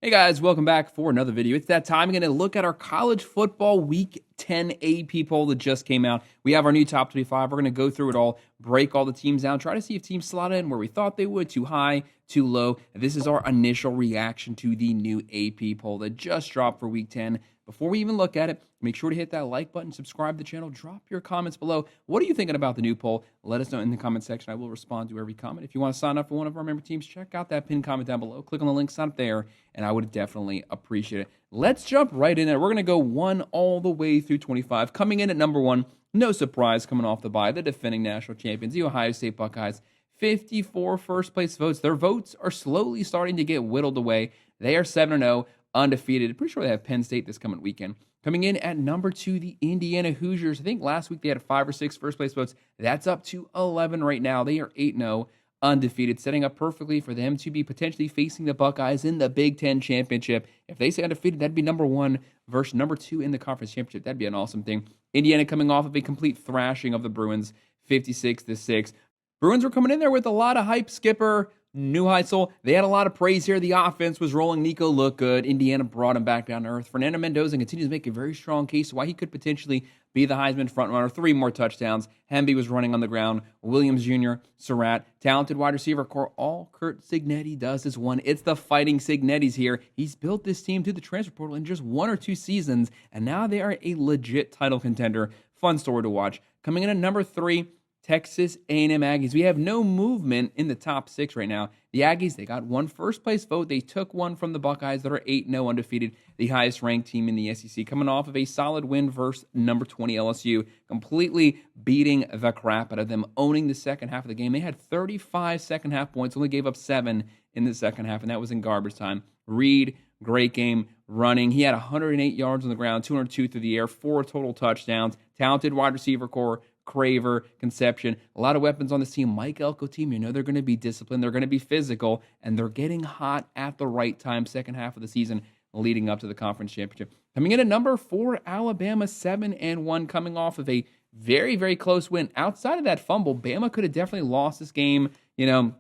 Hey guys, welcome back for another video. It's that time. I'm going to look at our college football week 10 AP poll that just came out. We have our new top 25. We're going to go through it all, break all the teams down, try to see if teams slot in where we thought they would, too high, too low. This is our initial reaction to the new AP poll that just dropped for week 10. Before we even look at it, make sure to hit that like button, subscribe to the channel, drop your comments below. What are you thinking about the new poll? Let us know in the comment section. I will respond to every comment. If you want to sign up for one of our member teams, check out that pinned comment down below. Click on the link, sign up there, and I would definitely appreciate it. Let's jump right in there. We're going to go 1 all the way through 25. Coming in at number 1, no surprise coming off the bye, the defending national champions, the Ohio State Buckeyes. 54 first-place votes. Their votes are slowly starting to get whittled away. They are 7-0. Undefeated. Pretty sure they have Penn State this coming weekend. Coming in at number 2, the Indiana Hoosiers. I think last week they had 5 or 6 first-place votes. That's up to 11 right now. They are 8-0, undefeated, setting up perfectly for them to be potentially facing the Buckeyes in the Big Ten Championship. If they stay undefeated, that'd be number 1 versus number 2 in the conference championship. That'd be an awesome thing. Indiana coming off of a complete thrashing of the Bruins, 56-6. Bruins were coming in there with a lot of hype. Skipper Neuheisel, they had a lot of praise here. The offense was rolling. Nico looked good. Indiana brought him back down to earth. Fernando Mendoza continues to make a very strong case why he could potentially be the Heisman frontrunner. 3 more touchdowns. Hemby was running on the ground. Williams Jr., Surratt, talented wide receiver core. All Curt Cignetti does is one. It's the Fighting Cignettis here. He's built this team through the transfer portal in just 1 or 2 seasons, and now they are a legit title contender. Fun story to watch. Coming in at number 3, Texas A&M Aggies. We have no movement in the top 6 right now. The Aggies, they got 1 first-place vote. They took 1 from the Buckeyes that are 8-0 undefeated, the highest-ranked team in the SEC, coming off of a solid win versus number 20 LSU, completely beating the crap out of them, owning the second half of the game. They had 35 second-half points, only gave up 7 in the second half, and that was in garbage time. Reed, great game running. He had 108 yards on the ground, 202 through the air, 4 total touchdowns. Talented wide receiver core. Craver, Conception, a lot of weapons on this team. Mike Elko team, you know they're going to be disciplined, they're going to be physical, and they're getting hot at the right time, second half of the season leading up to the conference championship. Coming in at number 4, Alabama, 7-1, coming off of a very, very close win. Outside of that fumble, Bama could have definitely lost this game. You know,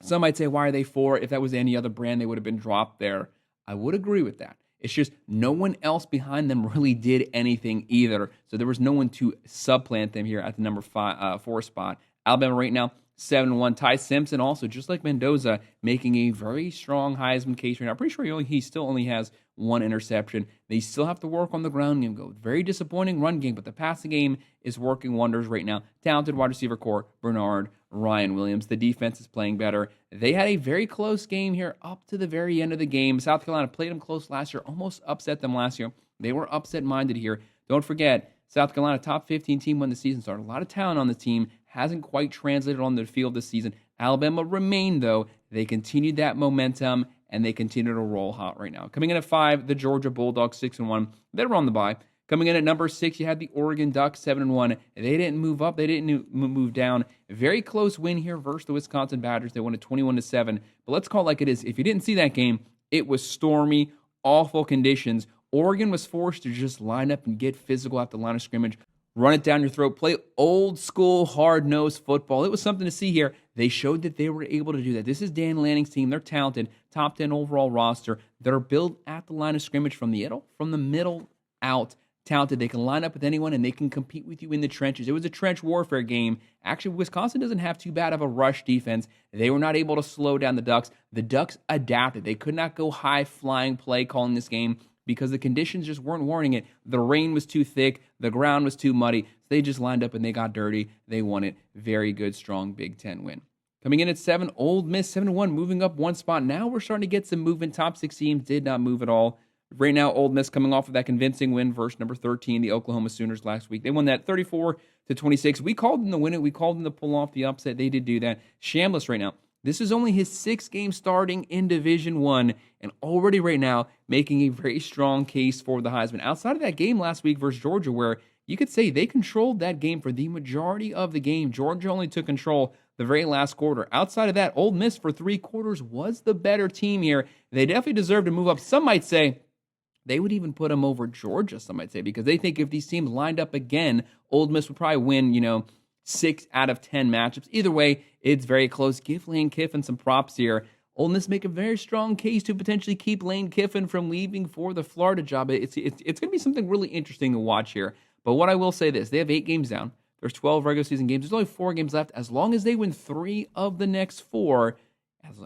some might say, why are they 4? If that was any other brand, they would have been dropped there. I would agree with that. It's just no one else behind them really did anything either. So there was no one to supplant them here at the number 4 spot. Alabama right now, 7-1. Ty Simpson also, just like Mendoza, making a very strong Heisman case right now. I'm pretty sure he still only has 1 interception. They still have to work on the ground game. Very disappointing run game, but the passing game is working wonders right now. Talented wide receiver core, Bernard, Ryan Williams. The defense is playing better. They had a very close game here up to the very end of the game. South Carolina played them close last year, almost upset them last year. They were upset-minded here. Don't forget, South Carolina, top 15 team when the season started. A lot of talent on the team. Hasn't quite translated on the field this season. Alabama remained, though. They continued that momentum, and they continue to roll hot right now. Coming in at 5, the Georgia Bulldogs, 6-1. They were on the bye. Coming in at number 6, you had the Oregon Ducks, 7-1. They didn't move up. They didn't move down. Very close win here versus the Wisconsin Badgers. They won it 21-7. But let's call it like it is. If you didn't see that game, it was stormy, awful conditions. Oregon was forced to just line up and get physical at the line of scrimmage, run it down your throat, play old school, hard-nosed football. It was something to see here. They showed that they were able to do that. This is Dan Lanning's team. They're talented, top 10 overall roster. They're built at the line of scrimmage from the middle out. Talented. They can line up with anyone, and they can compete with you in the trenches. It was a trench warfare game. Actually, Wisconsin doesn't have too bad of a rush defense. They were not able to slow down the Ducks. The Ducks adapted. They could not go high-flying play calling this game because the conditions just weren't warning it. The rain was too thick. The ground was too muddy. So they just lined up, and they got dirty. They won it. Very good, strong Big Ten win. Coming in at 7, Ole Miss, 7-1, moving up 1 spot. Now we're starting to get some movement. Top 6 teams did not move at all. Right now, Ole Miss coming off of that convincing win versus number 13, the Oklahoma Sooners last week. They won that 34-26. We called them to win it. We called them to pull off the upset. They did do that. Shamless right now. This is only his 6th game starting in Division I, and already right now making a very strong case for the Heisman. Outside of that game last week versus Georgia, where you could say they controlled that game for the majority of the game. Georgia only took control the very last quarter. Outside of that, Ole Miss for 3 quarters was the better team here. They definitely deserve to move up. Some might say they would even put them over Georgia, some might say, because they think if these teams lined up again, Ole Miss would probably win, 6 out of 10 matchups. Either way, it's very close. Give Lane Kiffin some props here. Ole Miss make a very strong case to potentially keep Lane Kiffin from leaving for the Florida job. It's going to be something really interesting to watch here. But what I will say this, they have 8 games down. There's 12 regular season games. There's only 4 games left. As long as they win 3 of the next 4,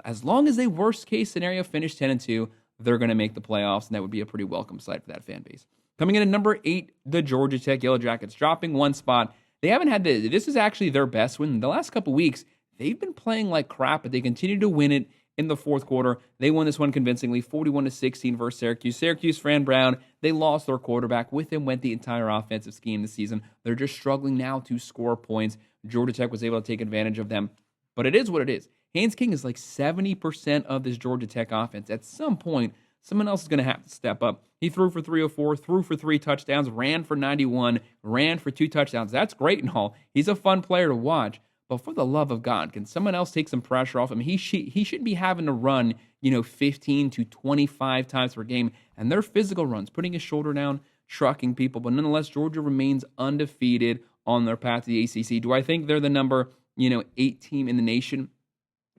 as long as they worst case scenario finish 10-2, they're going to make the playoffs, and that would be a pretty welcome sight for that fan base. Coming in at number 8, the Georgia Tech Yellow Jackets, dropping 1 spot. They haven't had this is actually their best win. The last couple weeks, they've been playing like crap, but they continue to win it in the fourth quarter. They won this one convincingly, 41-16 versus Syracuse. Syracuse, Fran Brown, they lost their quarterback. With him went the entire offensive scheme this season. They're just struggling now to score points. Georgia Tech was able to take advantage of them, but it is what it is. Haynes King is like 70% of this Georgia Tech offense. At some point, someone else is going to have to step up. He threw for 304, threw for 3 touchdowns, ran for 91, ran for 2 touchdowns. That's great and all. He's a fun player to watch. But for the love of God, can someone else take some pressure off him? He shouldn't be having to run, 15 to 25 times per game. And they're physical runs, putting his shoulder down, trucking people. But nonetheless, Georgia remains undefeated on their path to the ACC. Do I think they're the number, 8 team in the nation?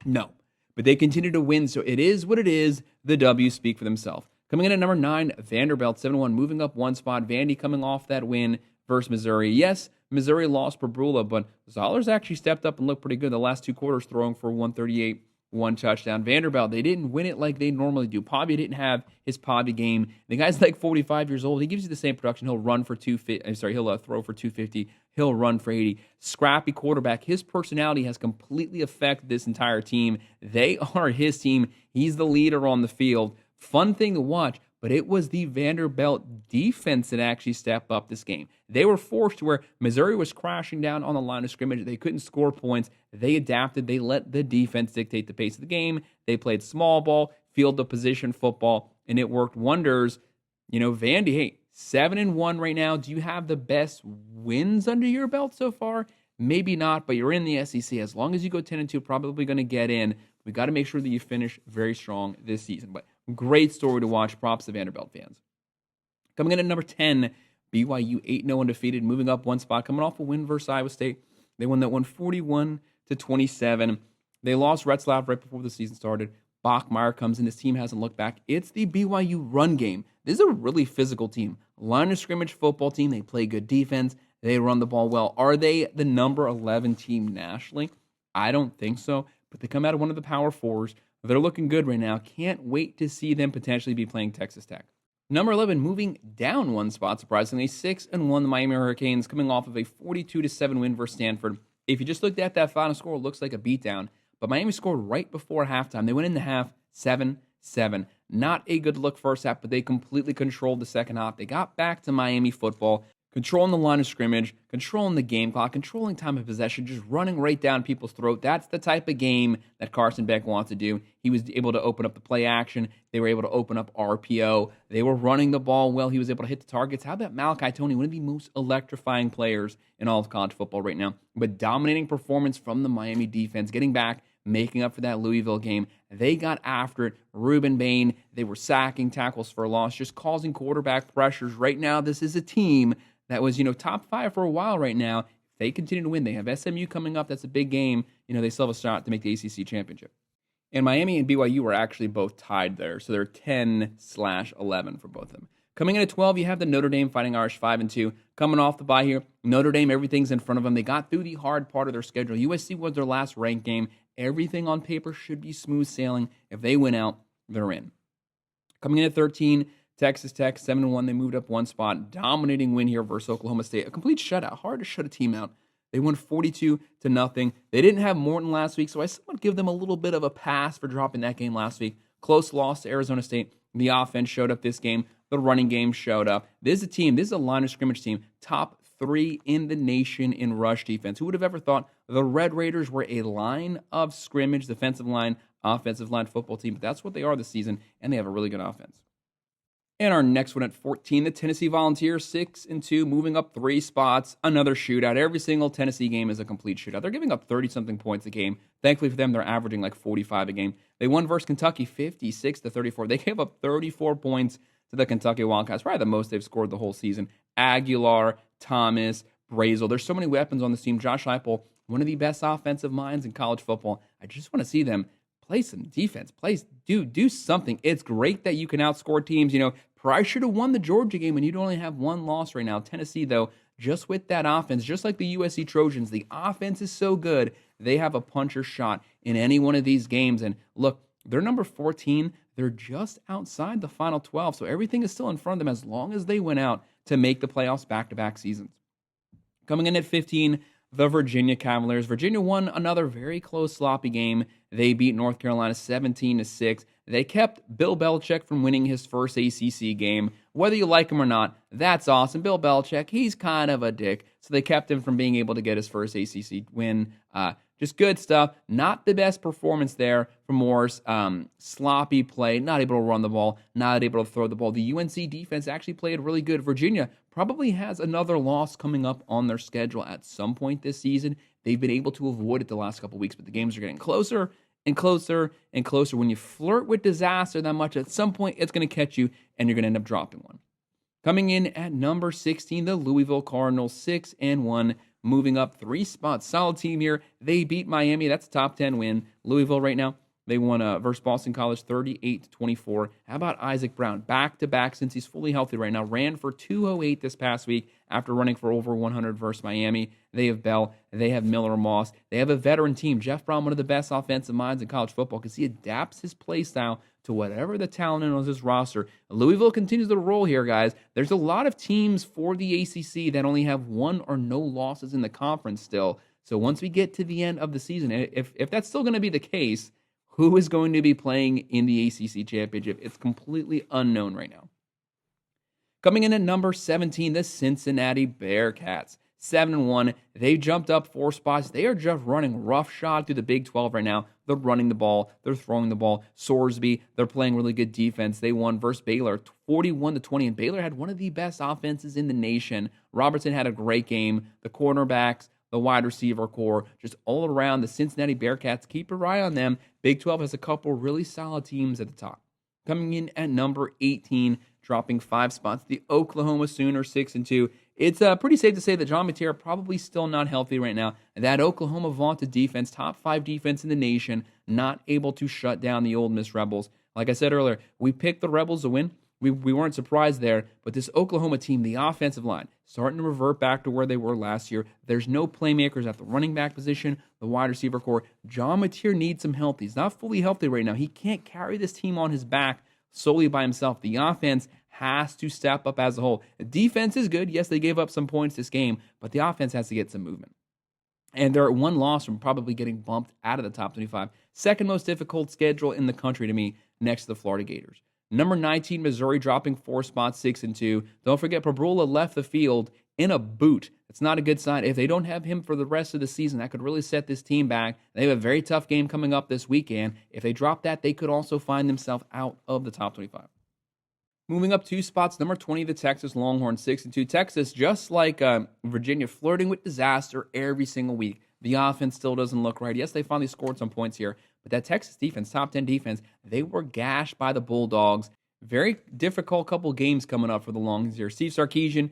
No. But they continue to win, so it is what it is. The W's speak for themselves. Coming in at number 9, Vanderbilt, 7-1, moving up 1 spot. Vandy coming off that win versus Missouri. Yes, Missouri lost Perbrula, but Zollers actually stepped up and looked pretty good the last 2 quarters, throwing for 138, 1 touchdown. Vanderbilt, they didn't win it like they normally do. Pavia didn't have his Pavia game. The guy's like 45 years old. He gives you the same production. He'll run for 250. He'll throw for 250. He'll run for 80. Scrappy quarterback. His personality has completely affected this entire team. They are his team. He's the leader on the field. Fun thing to watch. But it was the Vanderbilt defense that actually stepped up this game. They were forced to where Missouri was crashing down on the line of scrimmage. They couldn't score points. They adapted. They let the defense dictate the pace of the game. They played small ball, field of position football, and it worked wonders. Vandy, hey, 7-1 right now. Do you have the best wins under your belt so far? Maybe not, but you're in the SEC. As long as you go 10-2, probably going to get in. We got to make sure that you finish very strong this season. But great story to watch. Props to Vanderbilt fans. Coming in at number 10, BYU 8-0 undefeated, moving up 1 spot, coming off a win versus Iowa State. They won that one 41-27. They lost Retzlaff right before the season started. Bachmeier comes in. This team hasn't looked back. It's the BYU run game. This is a really physical team. Line of scrimmage football team. They play good defense. They run the ball well. Are they the number 11 team nationally? I don't think so, but they come out of one of the Power Fours. They're looking good right now. Can't wait to see them potentially be playing Texas Tech. Number 11, moving down 1 spot, surprisingly, 6-1, the Miami Hurricanes, coming off of a 42-7 win versus Stanford. If you just looked at that final score, it looks like a beatdown, but Miami scored right before halftime. They went in the half 7-7. Not a good look first half, but they completely controlled the second half. They got back to Miami football, controlling the line of scrimmage, controlling the game clock, controlling time of possession, just running right down people's throat. That's the type of game that Carson Beck wants to do. He was able to open up the play action. They were able to open up RPO. They were running the ball well. He was able to hit the targets. How about Malachi Toney, one of the most electrifying players in all of college football right now? But dominating performance from the Miami defense, getting back, making up for that Louisville game. They got after it. Ruben Bain, they were sacking tackles for a loss, just causing quarterback pressures. Right now, this is a team that was, top 5 for a while right now. If they continue to win, they have SMU coming up. That's a big game. They still have a shot to make the ACC championship. And Miami and BYU were actually both tied there. So they're 10/11 for both of them. Coming in at 12, you have the Notre Dame Fighting Irish 5-2. Coming off the bye here, Notre Dame, everything's in front of them. They got through the hard part of their schedule. USC was their last ranked game. Everything on paper should be smooth sailing. If they win out, they're in. Coming in at 13, Texas Tech, 7-1. They moved up 1 spot. Dominating win here versus Oklahoma State. A complete shutout. Hard to shut a team out. They won 42-0. They didn't have Morton last week, so I somewhat give them a little bit of a pass for dropping that game last week. Close loss to Arizona State. The offense showed up this game. The running game showed up. This is a team. This is a line of scrimmage team. Top 3 in the nation in rush defense. Who would have ever thought the Red Raiders were a line of scrimmage, defensive line, offensive line football team? But that's what they are this season, and they have a really good offense. And our next one at 14, the Tennessee Volunteers, 6-2, moving up 3 spots. Another shootout. Every single Tennessee game is a complete shootout. They're giving up 30-something points a game. Thankfully for them, they're averaging like 45 a game. They won versus Kentucky 56-34. They gave up 34 points to the Kentucky Wildcats. Probably the most they've scored the whole season. Aguilar, Thomas, Brazel. There's so many weapons on this team. Josh Heupel, one of the best offensive minds in college football. I just want to see them play some defense. Do something. It's great that you can outscore teams. Price should have won the Georgia game, and you'd only have one loss right now. Tennessee, though, just with that offense, just like the USC Trojans, the offense is so good, they have a puncher shot in any one of these games. And look, they're number 14. They're just outside the final 12, so everything is still in front of them as long as they win out to make the playoffs back-to-back seasons. Coming in at 15, the Virginia Cavaliers. Virginia won another very close, sloppy game. They beat North Carolina 17-6. They kept Bill Belichick from winning his first ACC game. Whether you like him or not, that's awesome. Bill Belichick, he's kind of a dick. So they kept him from being able to get his first ACC win. Just good stuff. Not the best performance there from Morris. Sloppy play, not able to run the ball, not able to throw the ball. The UNC defense actually played really good. Virginia probably has another loss coming up on their schedule at some point this season. They've been able to avoid it the last couple weeks, but the games are getting closer and closer and closer. When you flirt with disaster that much, at some point it's going to catch you and you're going to end up dropping one. Coming in at number 16, the Louisville Cardinals, 6-1, moving up 3 spots. Solid team here. They beat Miami. That's a top 10 win. Louisville right now, they won versus Boston College 38-24. How about Isaac Brown? Back-to-back since he's fully healthy right now. Ran for 208 this past week after running for over 100 versus Miami. They have Bell. They have Miller Moss. They have a veteran team. Jeff Brown, one of the best offensive minds in college football because he adapts his play style to whatever the talent is on his roster. Louisville continues to roll here, guys. There's a lot of teams for the ACC that only have 1 or no losses in the conference still. So once we get to the end of the season, if that's still going to be the case, who is going to be playing in the ACC championship? It's completely unknown right now. Coming in at number 17, the Cincinnati Bearcats. 7-1. They jumped up 4 spots. They are just running roughshod through the Big 12 right now. They're running the ball. They're throwing the ball. Sorsby, they're playing really good defense. They won versus Baylor 41-20, and Baylor had one of the best offenses in the nation. Robertson had a great game. The cornerbacks, the wide receiver core, just all around the Cincinnati Bearcats. Keep your eye on them. Big 12 has a couple really solid teams at the top. Coming in at number 18, dropping 5 spots, the Oklahoma Sooners, 6-2. It's pretty safe to say that John Mateer probably still not healthy right now. That Oklahoma vaunted defense, top 5 defense in the nation, not able to shut down the Ole Miss Rebels. Like I said earlier, we picked the Rebels to win. We weren't surprised there, but this Oklahoma team, the offensive line, starting to revert back to where they were last year. There's no playmakers at the running back position, the wide receiver core. John Mateer needs some help. He's not fully healthy right now. He can't carry this team on his back solely by himself. The offense has to step up as a whole. The defense is good. Yes, they gave up some points this game, but the offense has to get some movement. And they're 1 loss from probably getting bumped out of the top 25. Second most difficult schedule in the country to me, next to the Florida Gators. Number 19, Missouri, dropping 4 spots, 6-2. Don't forget, Pabrula left the field in a boot. It's not a good sign. If they don't have him for the rest of the season, that could really set this team back. They have a very tough game coming up this weekend. If they drop that, they could also find themselves out of the top 25. Moving up 2 spots, number 20, the Texas Longhorns, 6-2. Texas, just like Virginia, flirting with disaster every single week. The offense still doesn't look right. Yes, they finally scored some points here, but that Texas defense, top 10 defense, they were gashed by the Bulldogs. Very difficult couple games coming up for the Longhorns here. Steve Sarkisian,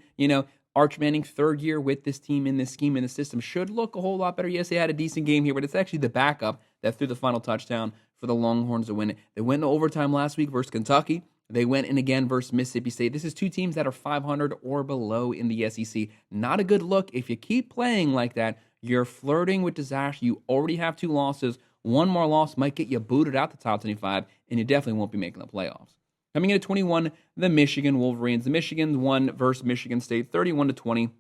Arch Manning, 3rd year with this team in this scheme, in the system, should look a whole lot better. Yes, they had a decent game here, but it's actually the backup that threw the final touchdown for the Longhorns to win it. They went into overtime last week versus Kentucky. They went in again versus Mississippi State. This is 2 teams that are 500 or below in the SEC. Not a good look. If you keep playing like that, you're flirting with disaster. You already have 2 losses. 1 more loss might get you booted out the top 25, and you definitely won't be making the playoffs. Coming in at 21, the Michigan Wolverines. The Michigan won versus Michigan State 31-20.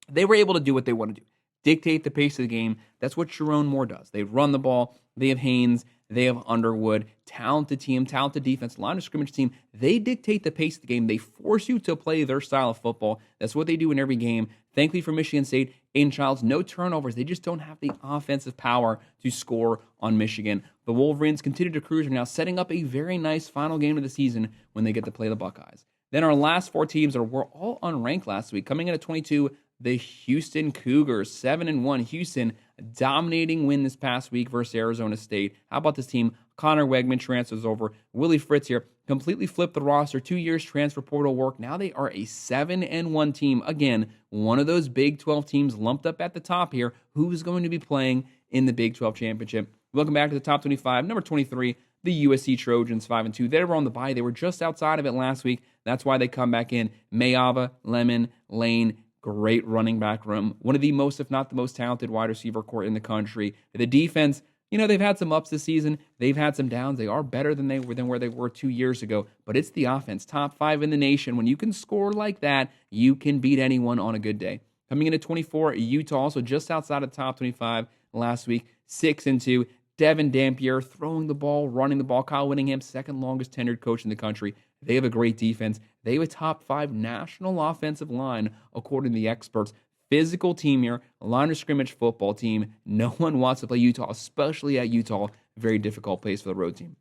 They were able to do what they want to do. Dictate the pace of the game. That's what Sharon Moore does. They run the ball. They have Haynes. They have Underwood. Talented team, talented defense, line of scrimmage team. They dictate the pace of the game. They force you to play their style of football. That's what they do in every game. Thankfully for Michigan State, Aiden Childs, no turnovers. They just don't have the offensive power to score on Michigan. The Wolverines continue to cruise, are now setting up a very nice final game of the season when they get to play the Buckeyes. Then our last 4 teams were all unranked last week. Coming in at 22, the Houston Cougars, 7-1. Houston, dominating win this past week versus Arizona State. How about this team? Connor Wegman transfers over. Willie Fritz here completely flipped the roster. 2 years transfer portal work. Now they are a 7-1 team. Again, one of those Big 12 teams lumped up at the top here. Who's going to be playing in the Big 12 championship? Welcome back to the top 25. Number 23, the USC Trojans, 5-2. They were on the bye. They were just outside of it last week. That's why they come back in. Mayava, Lemon, Lane, great running back room. One of the most, if not the most talented wide receiver core in the country. The defense, they've had some ups this season. They've had some downs. They are better than where they were 2 years ago. But it's the offense, top 5 in the nation. When you can score like that, you can beat anyone on a good day. Coming in at 24, Utah, also just outside of the top 25 last week, 6-2. Devin Dampier throwing the ball, running the ball. Kyle Whittingham, second longest tenured coach in the country. They have a great defense. They have a top 5 national offensive line, according to the experts. Physical team here, line of scrimmage football team. No one wants to play Utah, especially at Utah. Very difficult place for the road team.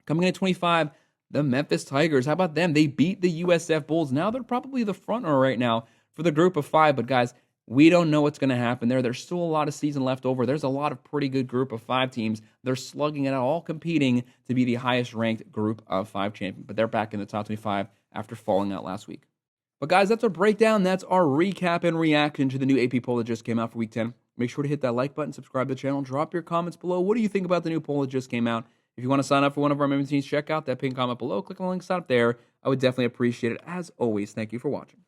Coming in at 25, the Memphis Tigers. How about them? They beat the USF Bulls. Now they're probably the front runner right now for the group of 5. But guys, we don't know what's going to happen there. There's still a lot of season left over. There's a lot of pretty good group of 5 teams. They're slugging it out, all competing to be the highest ranked group of 5 champion. But they're back in the top 25 after falling out last week. But guys, that's our breakdown. That's our recap and reaction to the new AP poll that just came out for week 10. Make sure to hit that like button, subscribe to the channel, drop your comments below. What do you think about the new poll that just came out? If you want to sign up for one of our member teams, check out that pinned comment below. Click on the link, sign up there. I would definitely appreciate it. As always, thank you for watching.